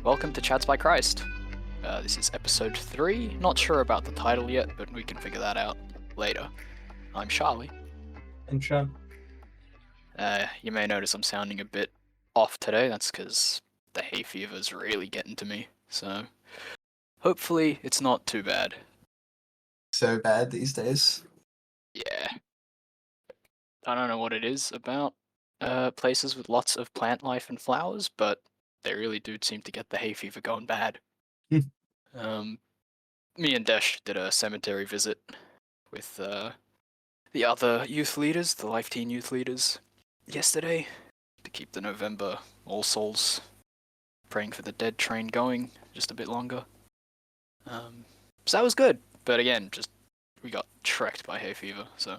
welcome to Chats by Christ. This is episode 3. Not sure about the title yet, but we can figure that out later. I'm Charlie. And Sean. You may notice I'm sounding a bit off today. That's because the hay fever's really getting to me. So hopefully it's not too bad. So bad these days. Yeah. I don't know what it is about places with lots of plant life and flowers, but they really do seem to get the hay fever going bad. Me and Desh did a cemetery visit with the other youth leaders, the Life Teen youth leaders, yesterday to keep the November All Souls praying for the dead train going just a bit longer. So that was good, but again, just we got trekked by hay fever, so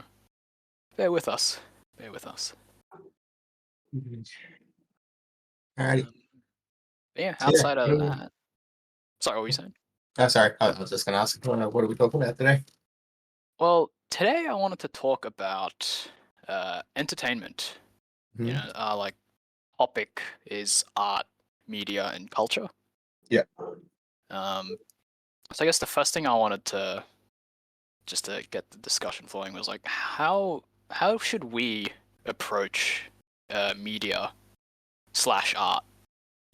bear with us. Bear with us. Alrighty. Yeah, So, outside of that. Sorry, what were you saying? Oh, sorry. I was just going to ask, what are we talking about today? Well, today I wanted to talk about entertainment. Mhm. You know, our topic is art, media, and culture. Yeah. So I guess the first thing I wanted to just to get the discussion flowing was like how should we approach media / art?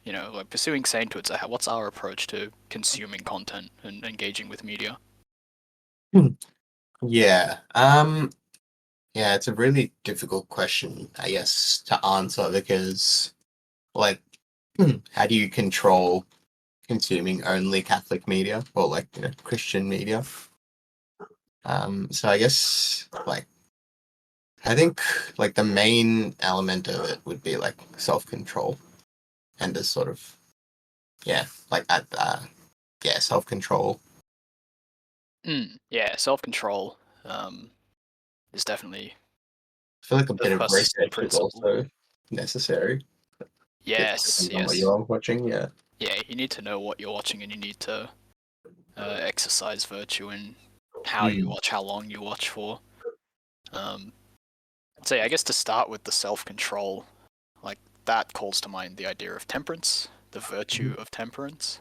You know, like pursuing sainthood. So what's our approach to consuming content and engaging with media? Yeah. Yeah, it's a really difficult question, I guess, to answer because, like, how do you control consuming only Catholic media or Christian media? So I guess I think the main element of it would be self-control and this sort of self-control. Yeah, self-control is definitely I feel like a the bit of first research is principle. also necessary. Yes, On what yes. you're watching, yeah. Yeah, you need to know what you're watching, and you need to exercise virtue in how you watch, how long you watch for. So yeah, I guess to start with the self-control, like that calls to mind the idea of temperance, the virtue of temperance.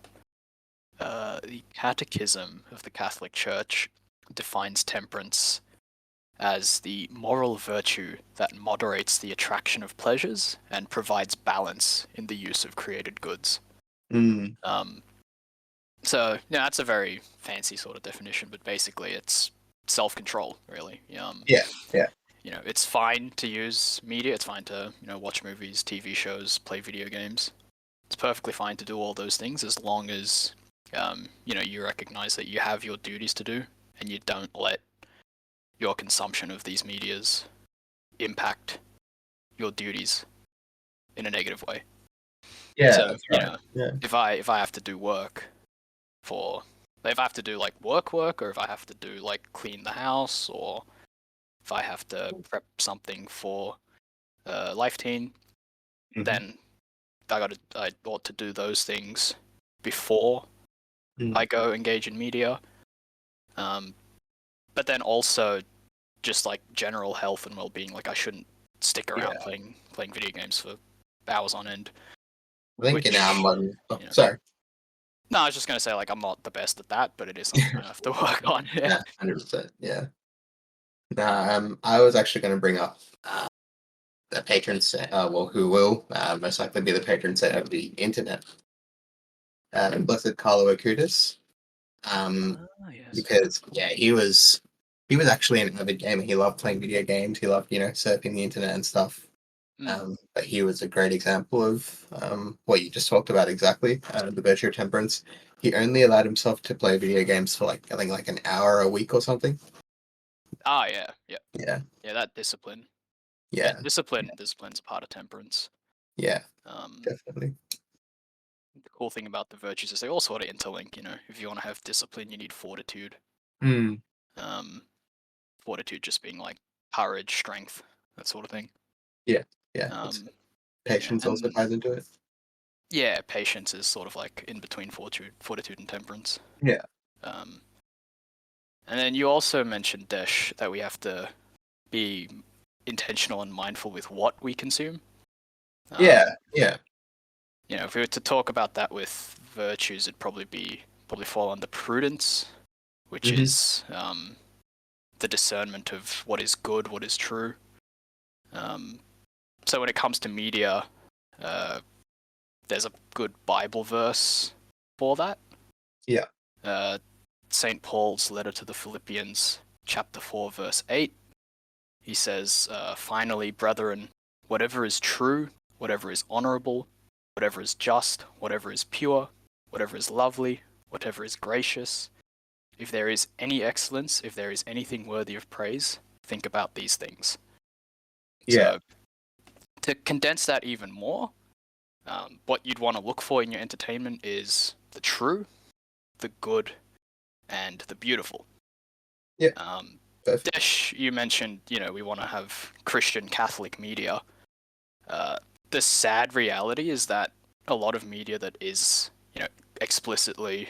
The Catechism of the Catholic Church defines temperance as the moral virtue that moderates the attraction of pleasures and provides balance in the use of created goods. So yeah, that's a very fancy sort of definition, but basically it's self-control, really. Yeah. You know, it's fine to use media. It's fine to watch movies, TV shows, play video games. It's perfectly fine to do all those things as long as you recognize that you have your duties to do and you don't let your consumption of these medias impact your duties in a negative way. Yeah. So Right. Yeah. if I have to do work if I have to do work, or if I have to do clean the house, or if I have to prep something for Life Teen, then I ought to do those things before I go engage in media. But then also just general health and well-being. I shouldn't stick around playing video games for hours on end. I think in our modern... sorry. No, I was just going to say, I'm not the best at that, but it is something I have to work on. Yeah, 100%. Yeah. No, I was actually going to bring up the patron saint, who will most likely be the patron saint of the internet, Blessed Carlo Acutis. Yes. Because he was actually an avid gamer. He loved playing video games. He loved surfing the internet and stuff. But he was a great example of what you just talked about exactly, the virtue of temperance. He only allowed himself to play video games for I think an hour a week or something. Yeah, that discipline. Discipline's a part of temperance. Yeah, definitely. The cool thing about the virtues is they all sort of interlink. If you want to have discipline, you need fortitude. Fortitude just being courage, strength, that sort of thing. Yeah. Patience also ties into it. Yeah, patience is sort of in between fortitude and temperance. Yeah. And then you also mentioned, Desh, that we have to be intentional and mindful with what we consume. Yeah. If we were to talk about that with virtues, it'd probably fall under prudence, which Mhm. is the discernment of what is good, what is true. So when it comes to media, uh, there's a good Bible verse for that. Yeah. St. Paul's letter to the Philippians, chapter 4, verse 8. He says, finally, brethren, whatever is true, whatever is honorable, whatever is just, whatever is pure, whatever is lovely, whatever is gracious, if there is any excellence, if there is anything worthy of praise, think about these things. Yeah. So, to condense that even more, what you'd want to look for in your entertainment is the true, the good, and the beautiful. Yeah. Perfect. Desh, you mentioned, we want to have Christian Catholic media. The sad reality is that a lot of media that is, explicitly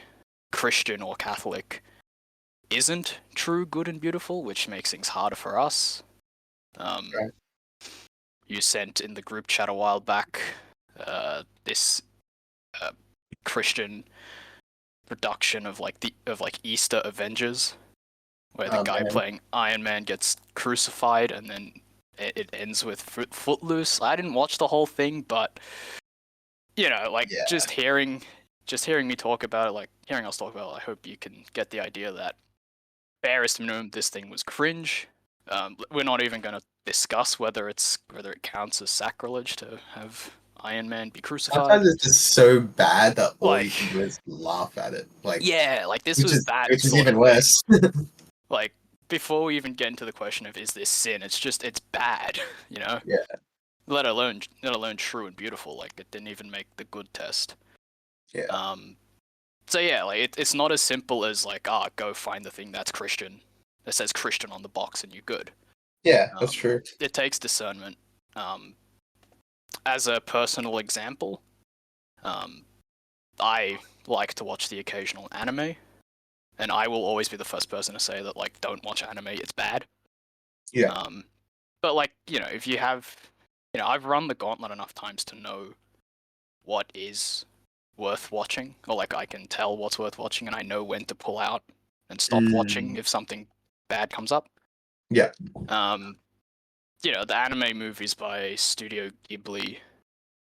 Christian or Catholic isn't true, good, and beautiful, which makes things harder for us. Right. You sent in the group chat a while back this Christian production of Easter Avengers, where the guy Man. playing Iron Man gets crucified, and then it ends with Footloose. I didn't watch the whole thing, but Yeah. just hearing me talk about it, hearing us talk about it, I hope you can get the idea that barest minimum, this thing was cringe. We're not even going to discuss whether it counts as sacrilege to have Iron Man be crucified. Sometimes it's just so bad that all you Like, can do is laugh at it. Like, yeah, this which was is that which is sort of even thing. worse. Like, before we even get into the question of is this sin, it's bad, Yeah. Let alone true and beautiful. Like, it didn't even make the good test. Yeah. So yeah, it's not as simple as go find the thing that's Christian, that says Christian on the box and you're good. Yeah, that's true. It takes discernment. As a personal example, I like to watch the occasional anime, and I will always be the first person to say that don't watch anime, it's bad. Yeah. But if you have, I've run the gauntlet enough times to know what is worth watching, or I can tell what's worth watching, and I know when to pull out and stop watching if something bad comes up. Yeah. The anime movies by Studio Ghibli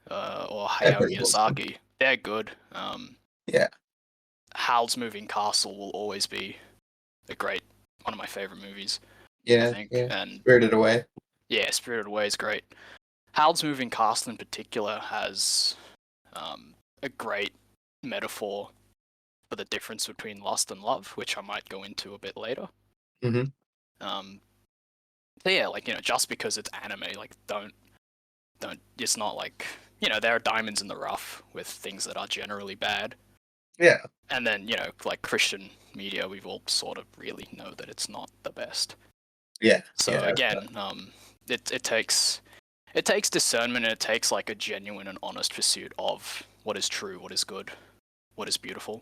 or They're Hayao pretty awesome. Miyazaki, they're good. Yeah. Howl's Moving Castle will always be one of my favorite movies, I Yeah. think. Yeah. And Spirited Away. yeah, Spirited Away is great. Howl's Moving Castle in particular has a great metaphor for the difference between lust and love, which I might go into a bit later. Mm-hmm. So yeah, just because it's anime, don't. It's not there are diamonds in the rough with things that are generally bad. Yeah. And then Christian media, we've all sort of really know that it's not the best. Yeah. So Yeah. again, it takes discernment, and it takes a genuine and honest pursuit of what is true, what is good, what is beautiful.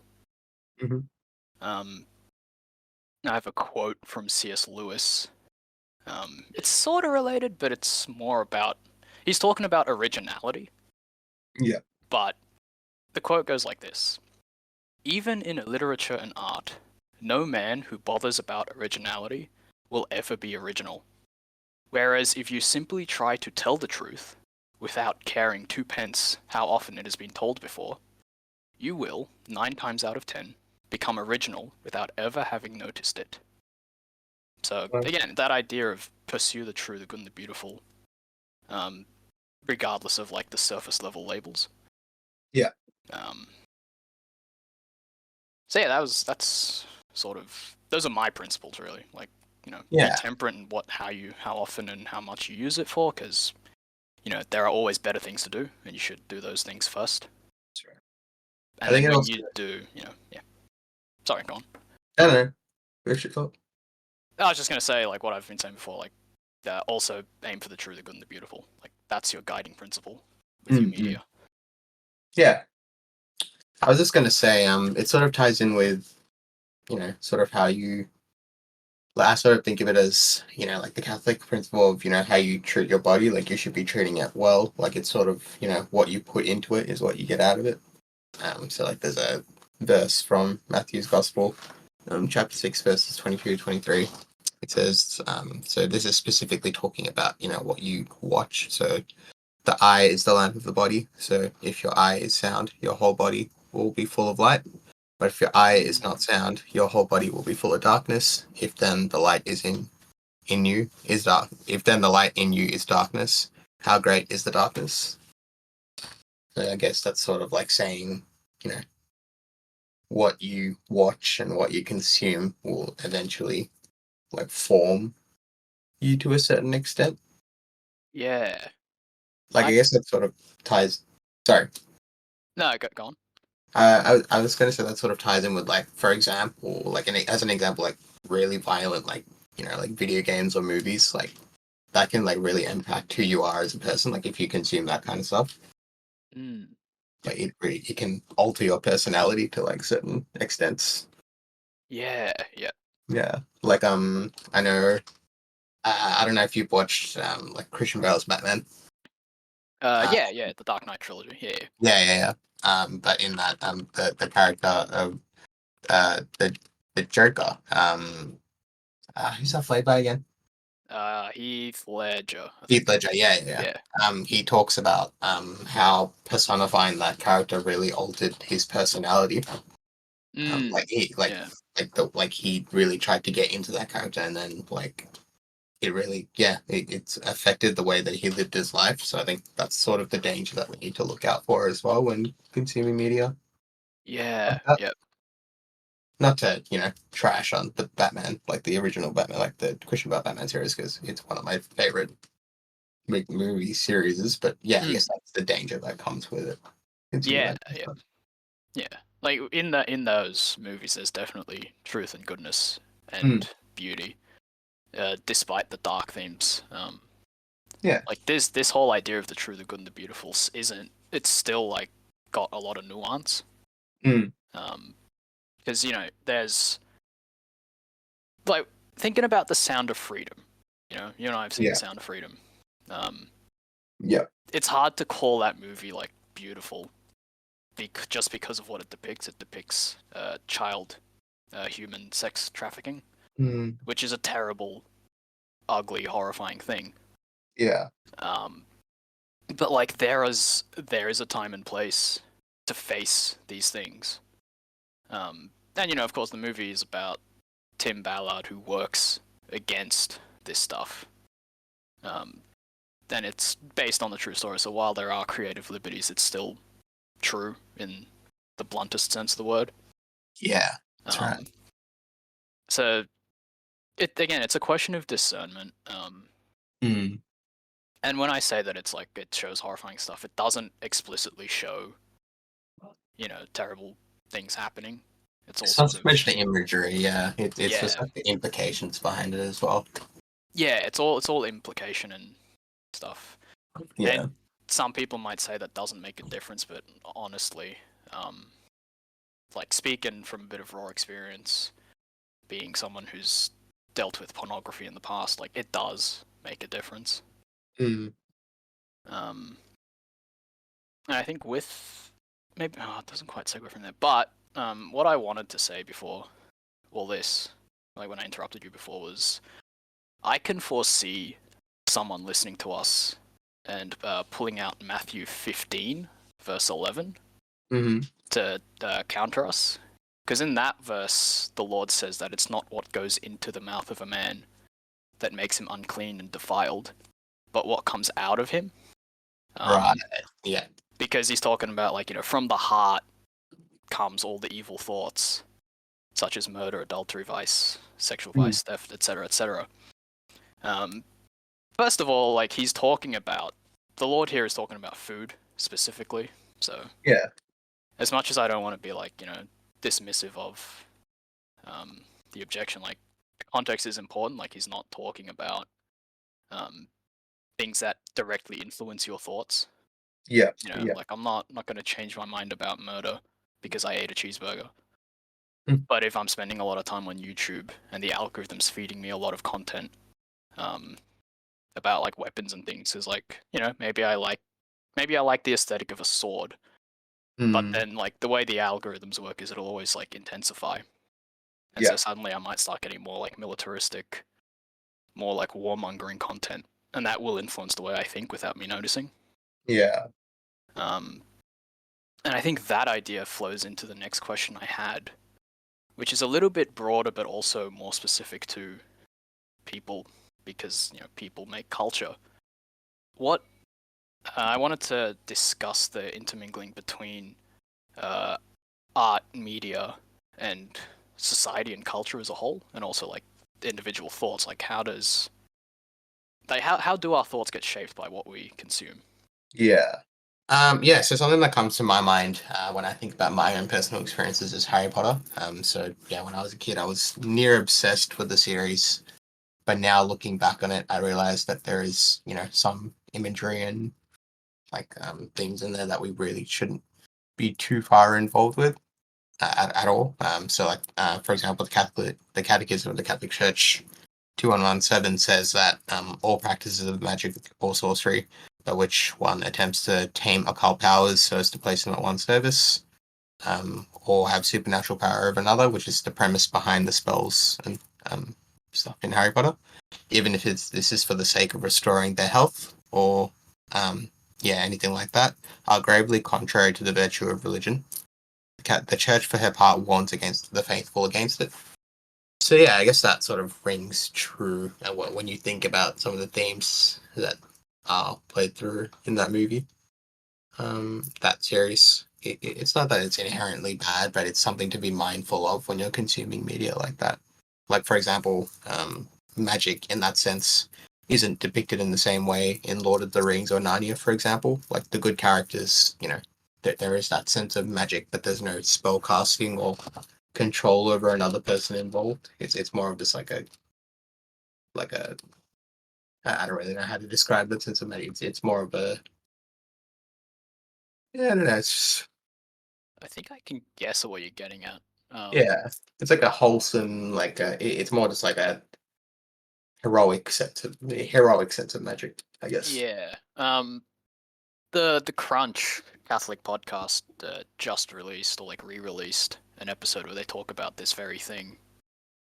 Mm-hmm. I have a quote from C.S. Lewis. It's sort of related, but it's more about he's talking about originality. Yeah. But the quote goes like this: even in literature and art, no man who bothers about originality will ever be original. Whereas if you simply try to tell the truth, without caring twopence how often it has been told before, you will, 9 times out of 10, become original without ever having noticed it. So again, that idea of pursue the true, the good, and the beautiful, regardless of the surface level labels. Yeah. So yeah, that's sort of, those are my principles really. Be Yeah. temperate in how often and how much you use it for, because there are always better things to do, and you should do those things first. That's right. And I think then it when also. you do, yeah. Sorry, go on. I don't know. What's your thought? I was just gonna say what I've been saying before. Also aim for the true, the good, and the beautiful. That's your guiding principle with your Mm-hmm. media. Yeah. I was just gonna say, it sort of ties in with, sort of how you. I sort of think of it as, the Catholic principle of, how you treat your body. Like you should be treating it well. Like it's sort of, what you put into it is what you get out of it. So like there's a verse from Matthew's Gospel, chapter 6, verses 22 to 23. It says, so this is specifically talking about, what you watch. So the eye is the lamp of the body. So if your eye is sound, your whole body will be full of light. But if your eye is not sound, your whole body will be full of darkness. If then the light is in you is dark. If then the light in you is darkness, how great is the darkness? So I guess that's sort of like saying, you know, what you watch and what you consume will eventually like form you to a certain extent. Yeah. Like I guess that sort of ties. Sorry, No, go on. I was going to say that sort of ties in with like, for example, like as an example, like really violent, like like video games or movies, like that can like really impact who you are as a person. Like if you consume that kind of stuff, Mm. like it can alter your personality to like certain extents. Yeah, yeah. Yeah, like I know I don't know if you've watched like Christian Bale's Batman. Yeah, the Dark Knight trilogy. Yeah. Yeah. But in that the character of the Joker, who's that played by again? Heath Ledger, I Heath think. Ledger. Yeah. Yeah. He talks about how personifying that character really altered his personality. Mm. Like Yeah. like he really tried to get into that character, and then like it really it's affected the way that he lived his life. So I think that's sort of the danger that we need to look out for as well when consuming media like Yeah. that. Yep. Not to trash on the Batman, like the original Batman, like the Christian Bale Batman series, because it's one of my favorite big movie series. But yeah, I guess Mm. that's the danger that comes with it. Consuming Yeah. that kind of Yeah. stuff. Yeah. Like in those movies, there's definitely truth and goodness Mm, and beauty, despite the dark themes. yeah. Like this whole idea of the true, the good, and the beautiful isn't. It's still like got a lot of nuance. Mm, Because there's like thinking about the Sound of Freedom. You and I have seen the yeah. Sound of Freedom. Um, Yeah. it's hard to call that movie like beautiful, just because of what it depicts. It depicts child, human sex trafficking, Mm, which is a terrible, ugly, horrifying thing. yeah. Um, but like there is a time and place to face these things. And of course, the movie is about Tim Ballard who works against this stuff. Um, and it's based on the true story. So while there are creative liberties, it's still true in the bluntest sense of the word. Yeah. That's right. Um, so it's a question of discernment. Mm. And when I say that it's like it shows horrifying stuff, it doesn't explicitly show, terrible things happening. It's all It's not sort so of much the imagery, yeah. It's just yeah, like the implications behind it as well. yeah. It's all implication and stuff. Yeah. And some people might say that doesn't make a difference, but honestly, like speaking from a bit of raw experience, being someone who's dealt with pornography in the past, like it does make a difference. Mm. Um, and I think with maybe it doesn't quite segue from there, but what I wanted to say before all this, like when I interrupted you before, was I can foresee someone listening to us and pulling out Matthew 15, verse 11, Mm-hmm. to counter us. Because in that verse, the Lord says that it's not what goes into the mouth of a man that makes him unclean and defiled, but what comes out of him. Right. Yeah. Because he's talking about, like, from the heart comes all the evil thoughts, such as murder, adultery, vice, sexual Mm. vice, theft, etc., etc. First of all, like, the Lord here is talking about food specifically. So, Yeah. as much as I don't want to be, like, dismissive of the objection, like, context is important. Like, he's not talking about um, things that directly influence your thoughts. Yeah. Yeah. Like, I'm not going to change my mind about murder because I ate a cheeseburger. Mm. But if I'm spending a lot of time on YouTube and the algorithm's feeding me a lot of content um, about like weapons and things, is like maybe I like the aesthetic of a sword, But Mm. then like the way the algorithms work is it'll always like intensify, and Yeah. so suddenly I might start getting more like militaristic, more like warmongering content, and that will influence the way I think without me noticing. Yeah. Um, and I think that idea flows into the next question I had, which is a little bit broader but also more specific to people, because people make culture. What I wanted to discuss the intermingling between uh, art, media, and society and culture as a whole, and also like individual thoughts. Like how do our thoughts get shaped by what we consume? Yeah. Yeah, so something that comes to my mind when I think about my own personal experiences is Harry Potter. So yeah, when I was a kid, I was near obsessed with the series. But now looking back on it, I realized that there is, some imagery and like things in there that we really shouldn't be too far involved with at all. So like for example, the Catechism of the Catholic Church 2117 says that all practices of magic or sorcery by which one attempts to tame occult powers so as to place them at one's service, or have supernatural power over another, which is the premise behind the spells and stuff in Harry Potter, even if this is for the sake of restoring their health or anything like that, are gravely contrary to the virtue of religion. The Church, for her part, warns against the faithful against it. So yeah, I guess that sort of rings true when you think about some of the themes that are played through in that movie, that series. It's not that it's inherently bad, but it's something to be mindful of when you're consuming media like that. Like for example, magic in that sense isn't depicted in the same way in Lord of the Rings or Narnia, for example. Like the good characters, there is that sense of magic, but there's no spell casting or control over another person involved. It's more of just like a I don't really know how to describe the sense of magic. It's more of a yeah, I don't know. I think I can guess at what you're getting at. Um, Yeah, it's like a wholesome it's more just like a heroic sense of magic, I guess. yeah. The Crunch Catholic podcast just released or like re-released an episode where they talk about this very thing,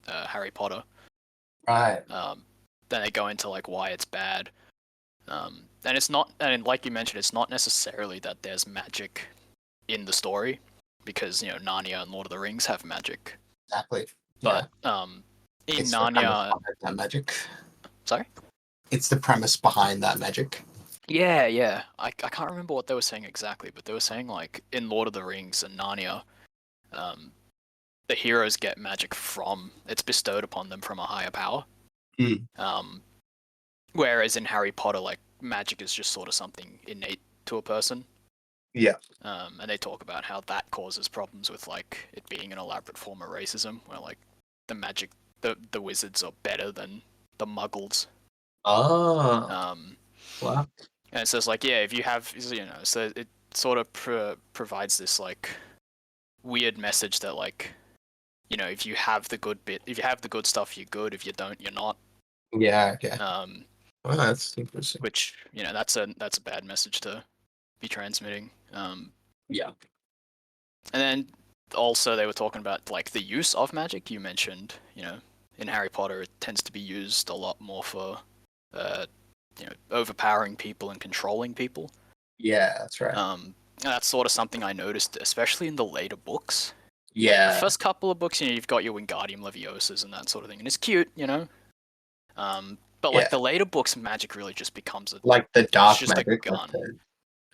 Harry Potter. Right. Then they go into like why it's bad. And it's not, and like you mentioned, it's not necessarily that there's magic in the story, because Narnia and Lord of the Rings have magic, Exactly. but Yeah. in It's the premise Narnia, behind that magic. sorry. It's the premise behind that magic. Yeah, yeah. I can't remember what they were saying exactly, but they were saying like in Lord of the Rings and Narnia, um, the heroes get magic from it's bestowed upon them from a higher power. Mm. Um, whereas in Harry Potter, like magic is just sort of something innate to a person. Yeah. And they talk about how that causes problems with like it being an elaborate form of racism, where like the wizards are better than the Muggles. Oh, Um, wow. and it says like yeah, if you have so it sort of provides this like weird message that like if you have the good bit, if you have the good stuff, you're good. If you don't, you're not. Yeah. Okay. Um, Well, that's interesting. which that's a bad message to be transmitting. Yeah. And then also they were talking about like the use of magic. You mentioned, in Harry Potter, it tends to be used a lot more for, uh, overpowering people and controlling people. Yeah, that's right. And that's sort of something I noticed, especially in the later books. Like the Yeah. first couple of books, you've got your Wingardium Leviosa's and that sort of thing, and it's cute. But like Yeah. the later books, magic really just becomes Like the it's dark just a magic, gun.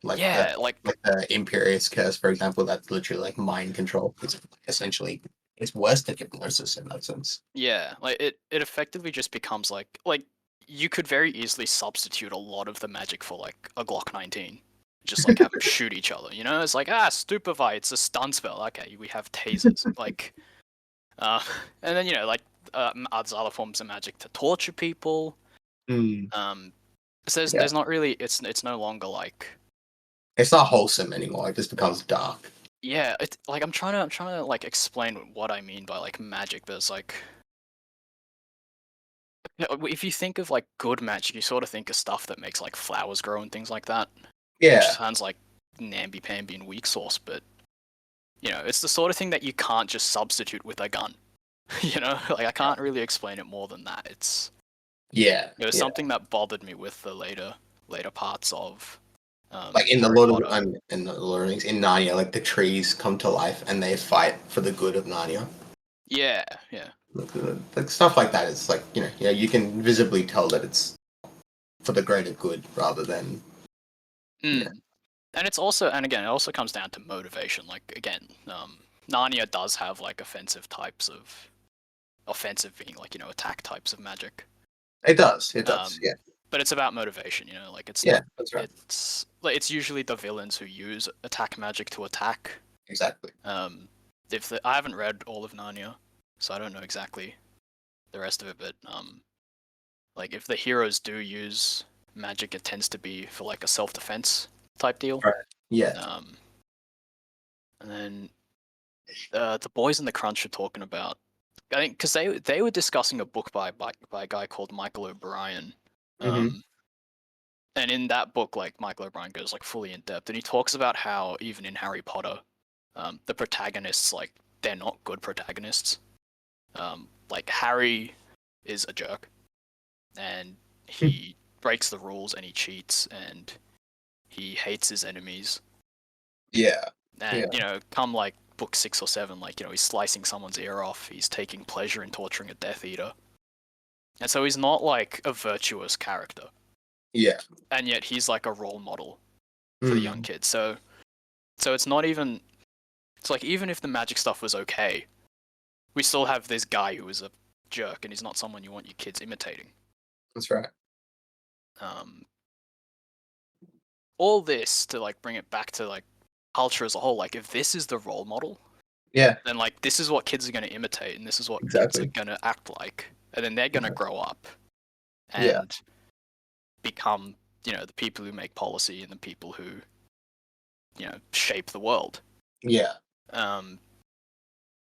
like the Yeah, like like the Imperious Curse, for example, that's literally like mind control. It's essentially it's worse than hypnosis in that sense. yeah, like it effectively just becomes like you could very easily substitute a lot of the magic for like a Glock 19. Just like have them shoot each other, It's like stupefy, it's a stun spell. Okay, we have tasers. Like uh and then like there's other forms of magic to torture people. Mm, So yeah, there's not really it's no longer like it's not wholesome anymore. It just becomes dark. yeah, it's like I'm trying to like explain what I mean by like magic, but it's like if you think of like good magic, you sort of think of stuff that makes like flowers grow and things like that, which Yeah, sounds like namby-pamby and weak sauce, but it's the sort of thing that you can't just substitute with a gun. Like I can't really explain it more than that. It's Yeah, it was yeah. something that bothered me with the later parts of Like in the Harry Lord of Potter. in the Lord of the Rings in Narnia, like the trees come to life and they fight for the good of Narnia. Yeah, yeah. Like stuff like that is like yeah, you can visibly tell that it's for the greater good rather than yeah. And it's also, and again, it also comes down to motivation. Like again, Narnia does have like offensive being like attack types of magic. It does. It does. Um, Yeah. but it's about motivation. Like it's Yeah, not. that's right. It's usually the villains who use attack magic to attack. Exactly. I haven't read all of Narnia, so I don't know exactly the rest of it. But like if the heroes do use magic, it tends to be for like a self-defense type deal. Right. Yeah. And then the boys in the Crunch are talking about, I think, because they were discussing a book by a guy called Michael O'Brien. Mm-hmm. And in that book, like Michael O'Brien goes like fully in depth, and he talks about how even in Harry Potter, the protagonists, like, they're not good protagonists. Like Harry is a jerk, and he breaks the rules and he cheats and he hates his enemies. Yeah. And come like book 6 or 7, like he's slicing someone's ear off. He's taking pleasure in torturing a Death Eater, and so he's not like a virtuous character. Yeah. And yet he's like a role model for the young Mm. kids. So it's not even. It's like even if the magic stuff was okay, we still have this guy who is a jerk, and he's not someone you want your kids imitating. That's right. All this to like bring it back to like culture as a whole. Like if this is the role model, Yeah. then like this is what kids are going to imitate, and this is what kids are Exactly. going to act like, and then they're going to grow up Yeah. and become the people who make policy and the people who shape the world. Yeah. And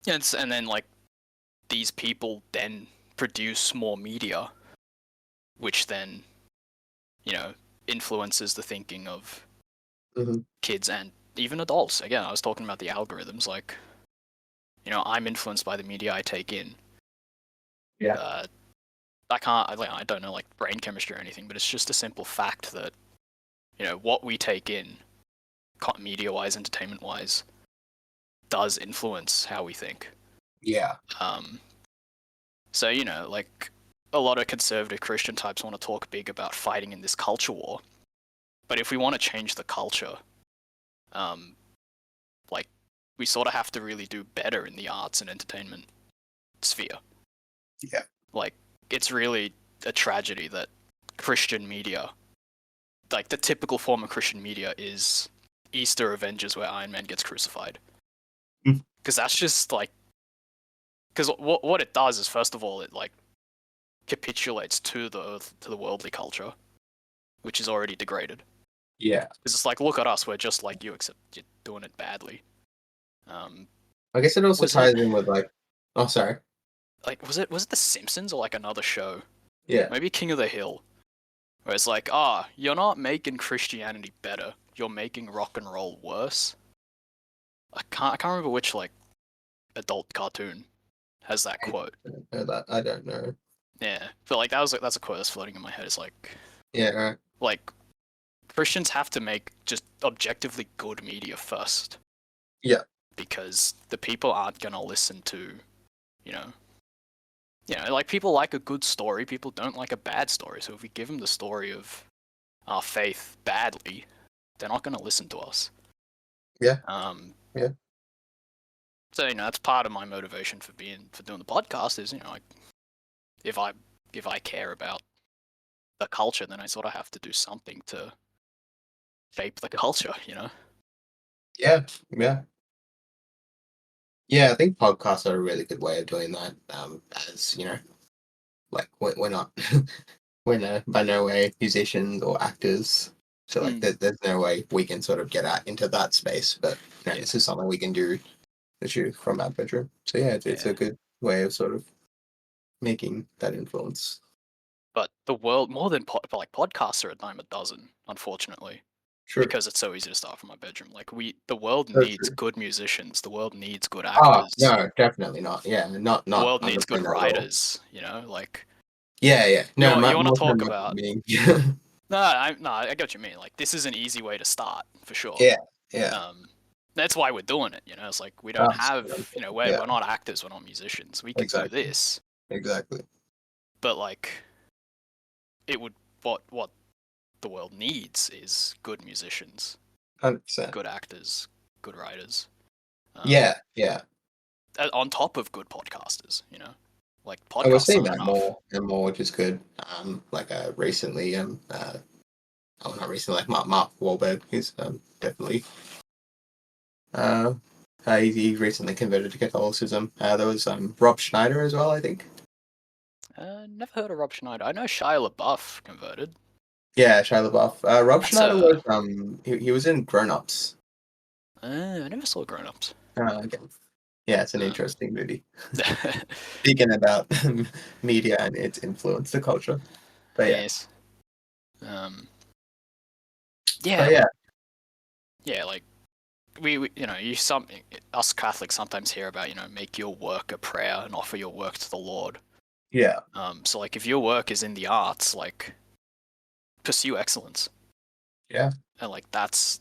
then like these people then produce more media, which then influences the thinking of kids and even adults. Again, I was talking about the algorithms. Like I'm influenced by the media I take in. Yeah. I don't know like brain chemistry or anything, but it's just a simple fact that what we take in, media-wise, entertainment-wise, does influence how we think. Yeah. So like a lot of conservative Christian types want to talk big about fighting in this culture war, but if we want to change the culture, like we sort of have to really do better in the arts and entertainment sphere. Yeah. Like it's really a tragedy that Christian media, like the typical form of Christian media, is Easter Avengers where Iron Man gets crucified. Because that's just like, because what it does is, first of all, it like capitulates to the worldly culture, which is already degraded. Yeah. Because it's like, look at us, we're just like you, except you're doing it badly. I guess it also Was it ties in with like, oh, sorry. like was it The Simpsons or like another show? Yeah. Maybe King of the Hill, where it's like, you're not making Christianity better, you're making rock and roll worse. I can't remember which like adult cartoon has that quote. I don't know. Yeah, but like that's a quote that's floating in my head. It's like, Yeah. Right. like Christians have to make just objectively good media first. Yeah. Because the people aren't gonna listen to, like people like a good story. People don't like a bad story. So if we give them the story of our faith badly, they're not gonna listen to us. Yeah. Yeah. So that's part of my motivation for doing the podcast is like if I care about the culture, then I sort of have to do something to shape the culture. Yeah. Yeah. Yeah. I think podcasts are a really good way of doing that. As like we're not we're by no way musicians or actors, so like there's no way we can sort of get out into that space. But this is something we can do literally from our bedroom. So yeah, it's a good way of sort of making that influence. But the world, more than like podcasts are a dime a dozen, unfortunately. True. because it's so easy to start from my bedroom. Like the world So needs true. good musicians. The world needs good Oh actors. no, definitely not. Yeah, not The not. world I'm needs not good saying that at all. writers. You know, like Yeah, yeah. No, you want to more so talk my about. meaning. No, I get what you mean. Like this is an easy way to start for sure. Yeah, yeah. That's why we're doing it. You know, it's like we don't Absolutely. have. You know, Yeah, we're not actors. We're not musicians. We could do exactly, this, exactly. but like it would what the world needs is good musicians, 100%. good actors, good writers. Um, Yeah, yeah. on top of good podcasters, you know, like And we're podcasts seeing aren't that enough. more and more, which is good. Like recently, oh, not recently, like Mark Wahlberg is definitely uh, he recently converted to Catholicism. There was Rob Schneider as well, I think. Never heard of Rob Schneider. I know Shia LaBeouf converted. Yeah, Shia LaBeouf. Rob That's Schneider a. was he was in Grown Ups. I never saw Grown Ups. Again. Yeah, it's an Um, interesting movie. Speaking about media and its influence to culture. But yeah, yes. Um, yeah, but yeah, like we you know you some us Catholics sometimes hear about make your work a prayer and offer your work to the Lord. yeah, So like if your work is in the arts, like pursue excellence, yeah. and like that's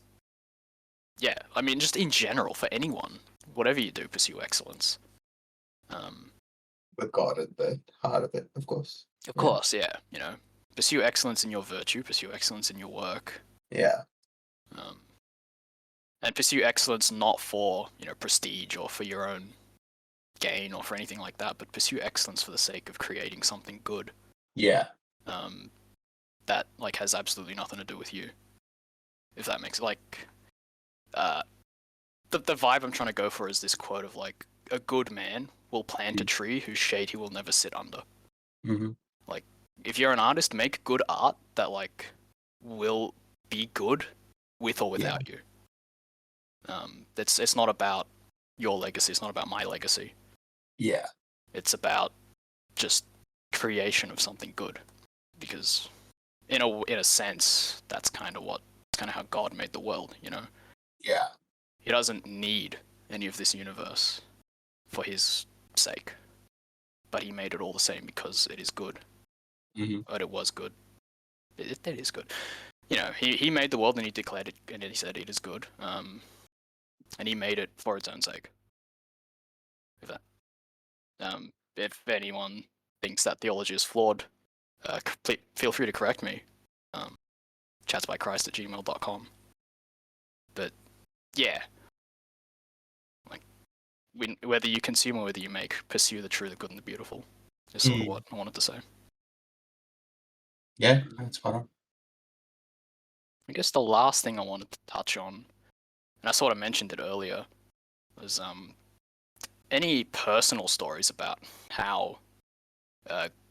yeah. I mean, just in general for anyone, whatever you do, pursue excellence. Um, With God at the heart of it, of course. of Yeah, course, yeah. Pursue excellence in your virtue, pursue excellence in your work, yeah, um, and pursue excellence not for prestige or for your own gain or for anything like that, but pursue excellence for the sake of creating something good. yeah. Um, that like has absolutely nothing to do with you. If that makes like uh, the vibe I'm trying to go for is this quote of like a good man will plant a tree whose shade he will never sit under. Mm-hmm. Like if you're an artist, make good art that like will be good with or Yeah, without you. It's not about your legacy. It's not about my legacy. yeah. It's about just creation of something good. Because in a sense, that's kind of how God made the world. Yeah. He doesn't need any of this universe for his sake, but he made it all the same because it is good. Mm-hmm. But it was good. It is good. He made the world and he declared it and he said it is good. And he made it for its own sake. If anyone thinks that theology is flawed, feel free to correct me. chatsbychrist@gmail.com. But yeah, like whether you consume or whether you make, pursue the true, the good, and the beautiful. Is sort of what I wanted to say. Yeah, that's spot on. I guess the last thing I wanted to touch on, and I sort of mentioned it earlier, was any personal stories about how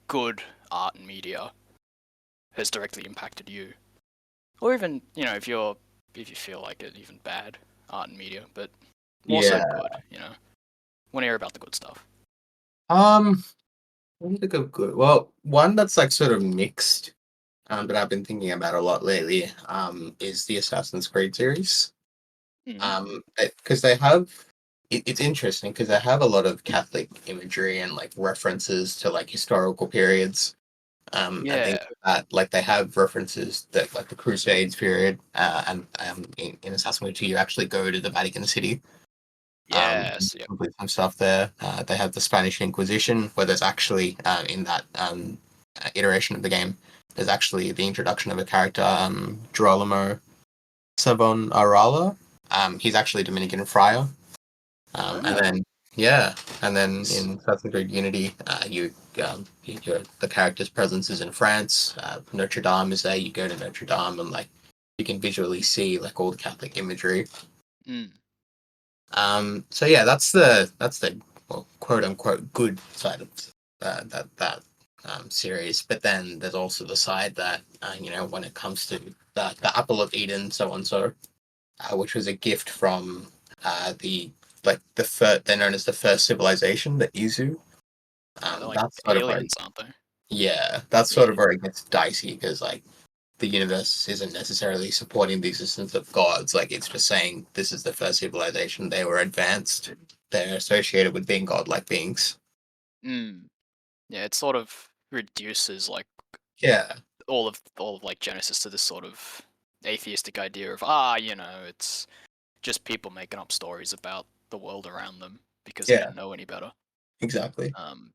good art and media has directly impacted you, or even if you feel like it, even bad art and media, but more so Yeah. good. Want to hear about the good stuff. What is a good? Well, one that's like sort of mixed, but I've been thinking about a lot lately, is the Assassin's Creed series. Mm. Because they have, it's interesting because they have a lot of Catholic imagery and like references to like historical periods, and things Yeah. like that. Like they have references that like the Crusades period, and in Assassin's Creed 2, you actually go to the Vatican City. Yes. Yep. Complete some stuff there. They have the Spanish Inquisition, where there's actually in that iteration of the game, there's actually the introduction of a character, Girolamo Savonarala. He's actually a Dominican friar. And Ah. then yeah, and then in Assassin's Creed Unity, the character's presence is in France. Notre Dame is there. You go to Notre Dame and like you can visually see like all the Catholic imagery. Mm. So yeah, that's the well, quote unquote good side of that series. But then there's also the side that when it comes to the Apple of Eden, so and so, which was a gift from the like the first, they're known as the first civilization, the Izu. Yeah, they're like That's sort of where aliens, aren't they? yeah, that's sort Yeah. of where it gets dicey because like the universe isn't necessarily supporting the existence of gods. Like it's just saying this is the first civilization. They were advanced. They're associated with being godlike beings. Mm. Yeah, it sort of reduces like Yeah, all of like Genesis to this sort of atheistic idea of it's just people making up stories about the world around them because they yeah, didn't know any better. exactly. Um,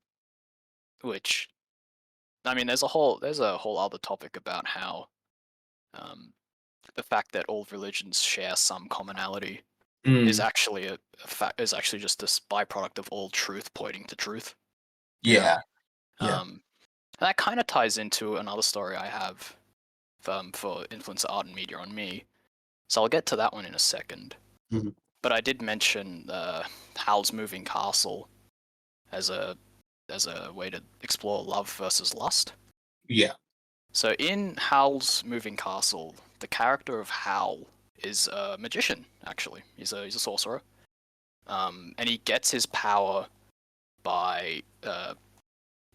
which I mean, there's a whole other topic about how um, the fact that all religions share some commonality is Mm, actually a fact is actually just this byproduct of all truth pointing to truth. You know, yeah, yeah. and that kind of ties into another story I have for influence of art and media on me. So I'll get to that one in a second. Mhm. But I did mention Hal's Moving Castle as a way to explore love versus lust. Yeah. So in Hal's Moving Castle, the character of Hal is a magician. Actually, he's a sorcerer. And he gets his power by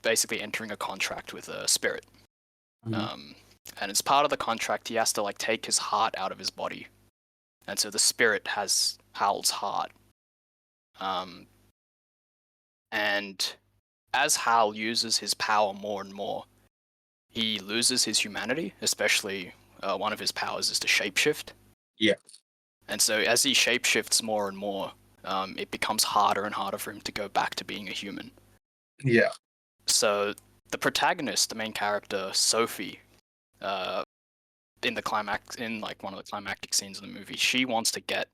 basically entering a contract with a spirit. Mhm. Um, and as part of the contract, he has to like take his heart out of his body, and so the spirit has Hal's heart. Um, and as Hal uses his power more and more, he loses his humanity. Especially one of his powers is to shapeshift. Yeah. And so as he shapeshifts more and more, it becomes harder and harder for him to go back to being a human. Yeah. So the protagonist, the main character, Sophie, in the climax, in like one of the climactic scenes of the movie, she wants to get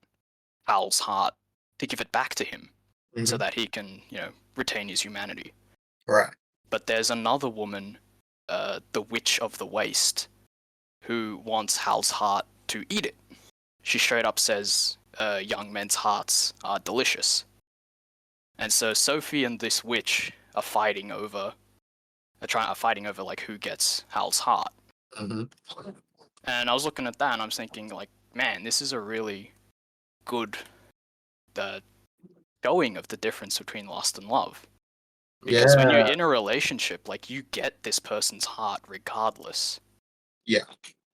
Hal's heart to give it back to him so Mhm. that he can, retain his humanity. Right. But there's another woman, the Witch of the Waste, who wants Hal's heart to eat it. She straight up says, young men's hearts are delicious. And so Sophie and this witch are fighting over like who gets Hal's heart. Mhm. And I was looking at that and I was thinking like, man, this is a really good uh, going of the difference between lust and love. Because when you're Yeah. in a relationship, like you get this person's heart regardless, Yeah.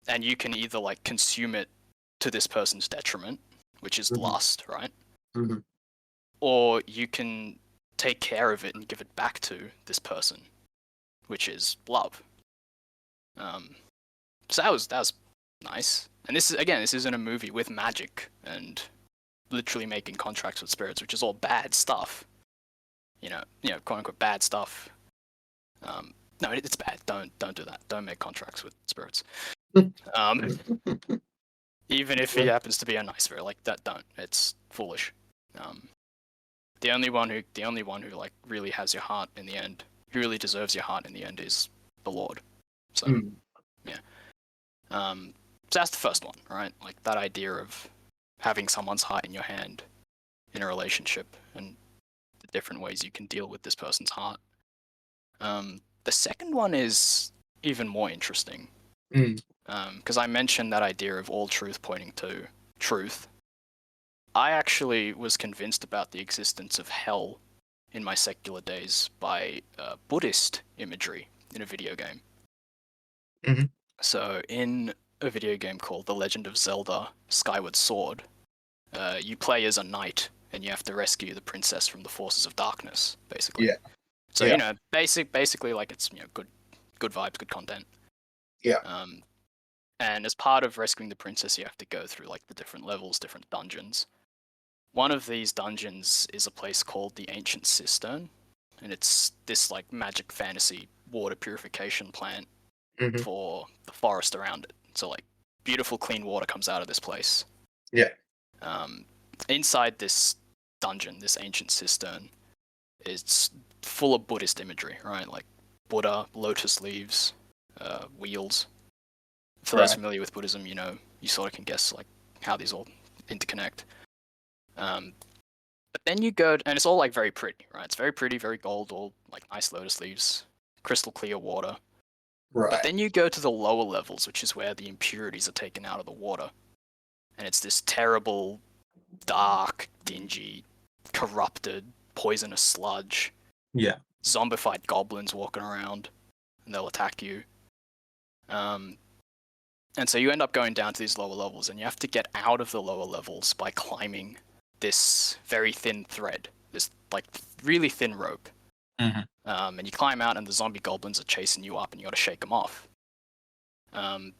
and you can either like consume it to this person's detriment, which is Mhm. lust, right? Mhm. Or you can take care of it and give it back to this person, which is love. Um, so that was nice. And this isn't a movie with magic and literally making contracts with spirits, which is all bad stuff. Quote unquote bad stuff. No, it's bad. Don't do that. Don't make contracts with spirits. Um, even if he happens to be a nice spirit, like that, don't. It's foolish. Um, the only one who like really has your heart in the end, who really deserves your heart in the end, is the Lord. So Mm. yeah. So that's the first one, right? Like that idea of having someone's heart in your hand in a relationship and the different ways you can deal with this person's heart. The second one is even more interesting Mm. because I mentioned that idea of all truth pointing to truth. I actually was convinced about the existence of hell in my secular days by Buddhist imagery in a video game. Mhm. So, in a video game called The Legend of Zelda Skyward Sword, you play as a knight and you have to rescue the princess from the forces of darkness, basically. Yeah. So, Yeah. basically, like it's good vibes, good content. Yeah. Um, and as part of rescuing the princess, you have to go through like the different levels, different dungeons. One of these dungeons is a place called the Ancient Cistern, and it's this like magic fantasy water purification plant Mhm. for the forest around it. So like beautiful clean water comes out of this place. Yeah. Um, inside this dungeon, this ancient cistern, it's full of Buddhist imagery, right? Like Buddha, lotus leaves, wheels. For those Right. familiar with Buddhism, you sort of can guess like how these all interconnect. Um, but then you go, and it's all like very pretty, right? It's very pretty, very gold, all like nice lotus leaves, crystal clear water. But Right. then you go to the lower levels, which is where the impurities are taken out of the water. And it's this terrible, dark, dingy, corrupted, poisonous sludge. Yeah. Zombified goblins walking around, and they'll attack you. And so you end up going down to these lower levels, and you have to get out of the lower levels by climbing this very thin thread, this like really thin rope. Mm-hmm. And you climb out, and the zombie goblins are chasing you up, and you got to shake them off. And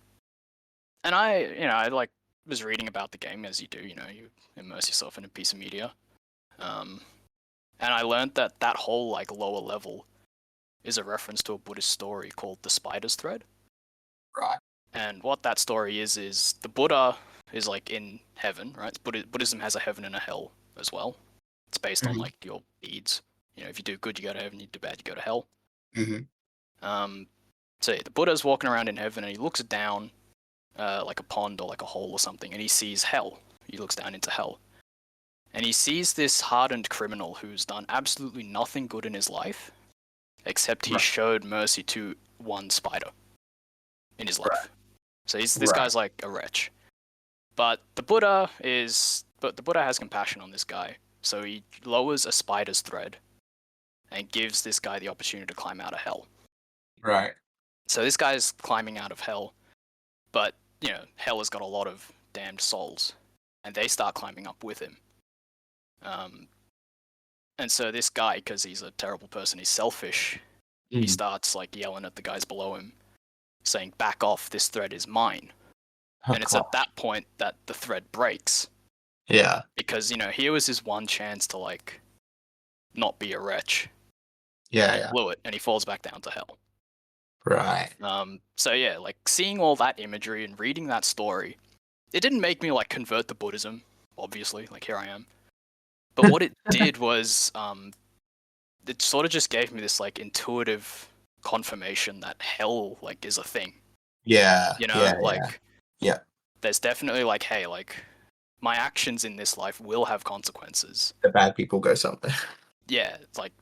I like was reading about the game as you do. You immerse yourself in a piece of media. And I learned that that whole like lower level is a reference to a Buddhist story called the Spider's Thread. Right. And what that story is the Buddha is like in heaven, right? Buddhism has a heaven and a hell as well. It's based on Mm-hmm. like your deeds. If you do good, you go to heaven. You do bad, you go to hell. Mm-hmm. So yeah, the Buddha's walking around in heaven, and he looks down, like a pond or like a hole or something, and he sees hell. He looks down into hell, and he sees this hardened criminal who's done absolutely nothing good in his life, except he Right. showed mercy to one spider in his life. Right. So this Right. guy's like a wretch. But the Buddha has compassion on this guy, so he lowers a spider's thread and gives this guy the opportunity to climb out of hell. Right. So this guy's climbing out of hell, but hell has got a lot of damned souls, and they start climbing up with him. And so this guy, because he's a terrible person, he's selfish. He starts like yelling at the guys below him, saying, "Back off! This thread is mine." Oh, And it's God. at that point that the thread breaks, Yeah. because here was his one chance to like not be a wretch, Yeah. and he Yeah. blew it, and he falls back down to hell. Right. So yeah, like seeing all that imagery and reading that story, it didn't make me like convert to Buddhism, obviously. Like here I am. But what it did was, it sort of just gave me this like intuitive confirmation that hell like is a thing. Yeah. Yeah. Like Yeah. there's definitely like, hey, like my actions in this life will have consequences. The bad people go somewhere. Yeah, it's like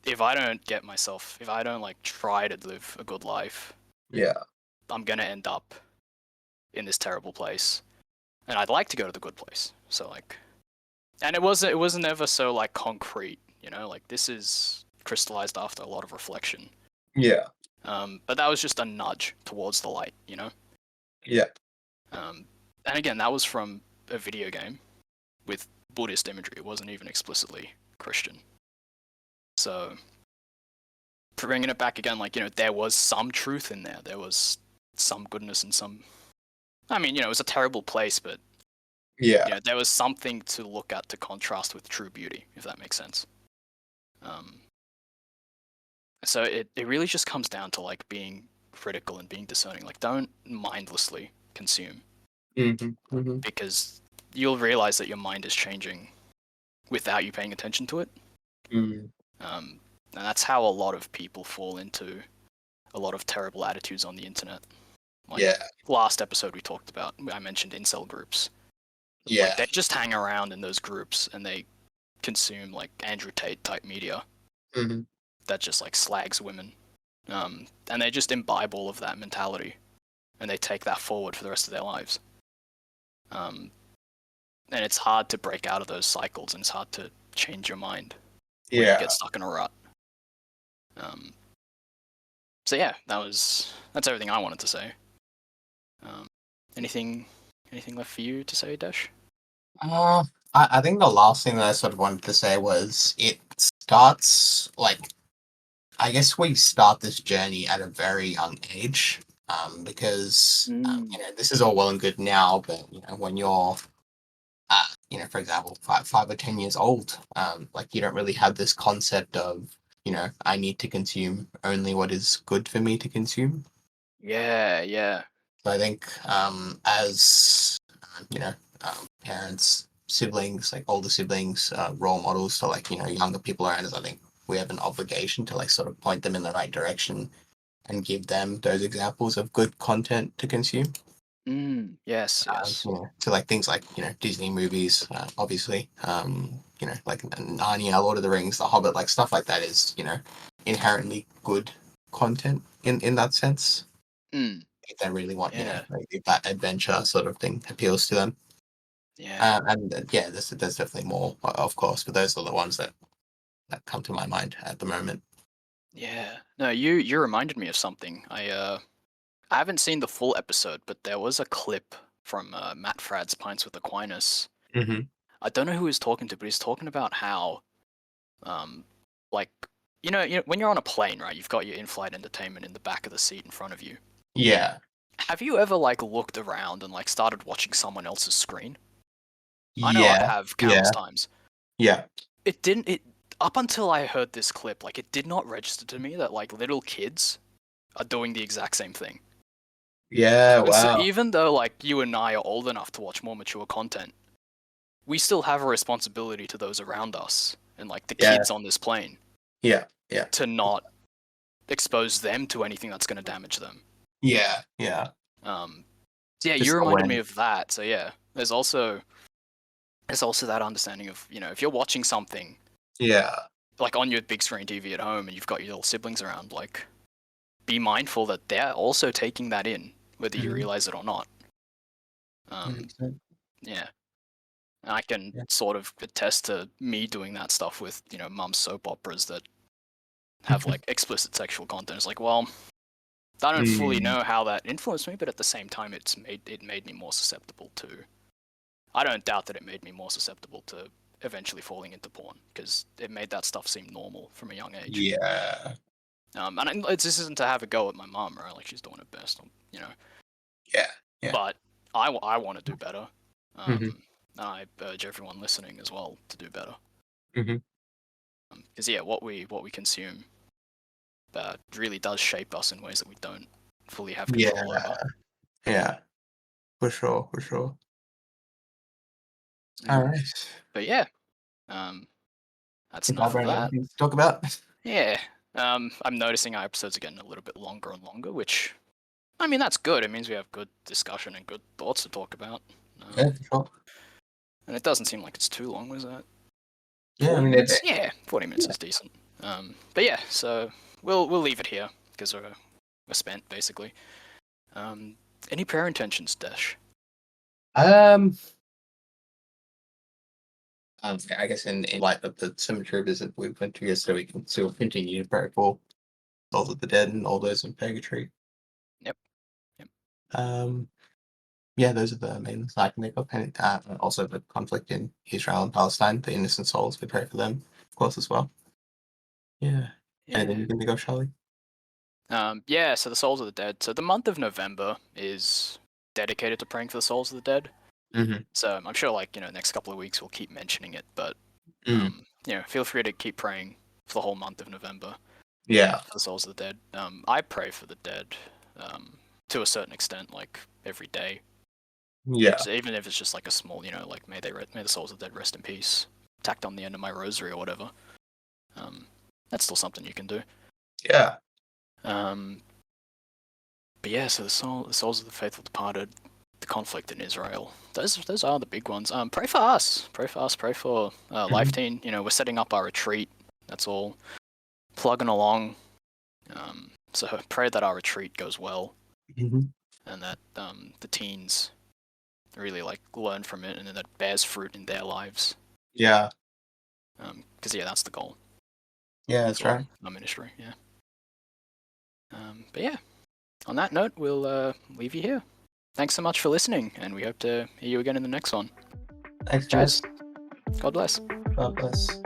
if I don't like try to live a good life, Yeah. I'm gonna end up in this terrible place. And I'd like to go to the good place. So like, and it was never so like concrete, like this is crystallized after a lot of reflection. Yeah. But that was just a nudge towards the light. Yeah. And again, that was from a video game with Buddhist imagery. It wasn't even explicitly Christian. So bringing it back again, like, there was some truth in there. There was some goodness and some. I mean, it was a terrible place, but Yeah. there was something to look at to contrast with true beauty, if that makes sense. So it really just comes down to like being critical and being discerning. Like, don't mindlessly consume, Mm-hmm. Mm-hmm. because you'll realize that your mind is changing without you paying attention to it. Mm. And that's how a lot of people fall into a lot of terrible attitudes on the internet. Like, Yeah. last episode we talked about, I mentioned incel groups. Yeah. Like, they just hang around in those groups and they consume like Andrew Tate type media Mm-hmm. that just like slags women. And they just imbibe all of that mentality, and they take that forward for the rest of their lives. And it's hard to break out of those cycles, and it's hard to change your mind when you Yeah. get stuck in a rut. So yeah, that's everything I wanted to say. Anything left for you to say, Desh? I think the last thing that I sort of wanted to say was it starts like I guess we start this journey at a very young age, because this is all well and good now, but when you're for example, 5 or 10 years old, like you don't really have this concept of I need to consume only what is good for me to consume. Yeah. So I think as parents, siblings, like older siblings, role models to like younger people around us, I think we have an obligation to like sort of point them in the right direction and give them those examples of good content to consume. Yes. To like things like Disney movies, obviously, like Narnia, Lord of the Rings, The Hobbit, like stuff like that is inherently good content in that sense. If they really want, like, if that adventure sort of thing appeals to them. Yeah. Yeah, there's definitely more, of course, but those are the ones that come to my mind at the moment. Yeah. No, you reminded me of something. I haven't seen the full episode, but there was a clip from Matt Fradd's Pints with Aquinas. Mm-hmm. I don't know who he's talking to, but he's talking about how, um, like, when you're on a plane, right? You've got your in-flight entertainment in the back of the seat in front of you. Yeah. Have you ever like looked around and like started watching someone else's screen? I know I Yeah. have countless Yeah. times. Yeah. It didn't. It up until I heard this clip, like it did not register to me that like little kids are doing the exact same thing. Yeah. And so Wow. even though like you and I are old enough to watch more mature content, we still have a responsibility to those around us and like the Yeah. kids on this plane Yeah. Yeah. to not expose them to anything that's going to damage them. Yeah. Yeah. Yeah, Just you reminded me awareness. of that. So yeah, there's also that understanding of, if you're watching something Yeah. like on your big screen TV at home and you've got your little siblings around, like be mindful that they're also taking that in, whether you Mm-hmm. realize it or not. 100%. Yeah. And I can Yeah. sort of attest to me doing that stuff with, mum's soap operas that have like explicit sexual content. It's like, well, I don't fully Mm. know how that influenced me, but at the same time, it made me more susceptible to. I don't doubt that it made me more susceptible to eventually falling into porn because it made that stuff seem normal from a young age. Yeah. And this isn't to have a go at my mom, right? Like she's doing her best, Yeah. Yeah. But I want to do better. Mm-hmm. And I urge everyone listening as well to do better. Mm-hmm. Because what we consume really does shape us in ways that we don't fully have control Yeah. over. Yeah. For sure. For sure. All right. But yeah, that's Think I've enough of run out of that. things to talk about. Yeah, I'm noticing our episodes are getting a little bit longer and longer, which, I mean, that's good. It means we have good discussion and good thoughts to talk about. Yeah, for sure. And it doesn't seem like it's too long, was that? Yeah, I 40 mean, minutes? Yeah, 40 minutes yeah. is decent. But yeah, so we'll leave it here because we're spent basically. Any prayer intentions, Dash? Um, I guess in light of the cemetery visit we went to yesterday, we can still continue to pray for souls of the dead and all those in purgatory. Yep. Yep. Um, yeah, those are the main ones I can think of. And also the conflict in Israel and Palestine, the innocent souls, we pray for them, of course, as well. Yeah. Anything Yeah. you can think of, Charlie? Yeah, so the souls of the dead. So the month of November is dedicated to praying for the souls of the dead. Mm-hmm. So I'm sure, like, next couple of weeks we'll keep mentioning it, but Mm. feel free to keep praying for the whole month of November Yeah. for the souls of the dead. I pray for the dead to a certain extent, like every day. Yeah. So even if it's just like a small, like may the souls of the dead rest in peace, tacked on the end of my rosary or whatever. That's still something you can do. Yeah. But yeah, so the souls of the faithful departed, the conflict in Israel. Those are the big ones. Pray for us. Pray for us. Pray for Life Teen. We're setting up our retreat. That's all. Plugging along. So pray that our retreat goes well, Mm-hmm. and that the teens really like learn from it, and that it bears fruit in their lives. Yeah. Because that's the goal. Yeah, that's right. Our ministry. Yeah. But yeah, on that note, we'll leave you here. Thanks so much for listening, and we hope to hear you again in the next one. Thanks, Cheers. guys. God bless. God bless.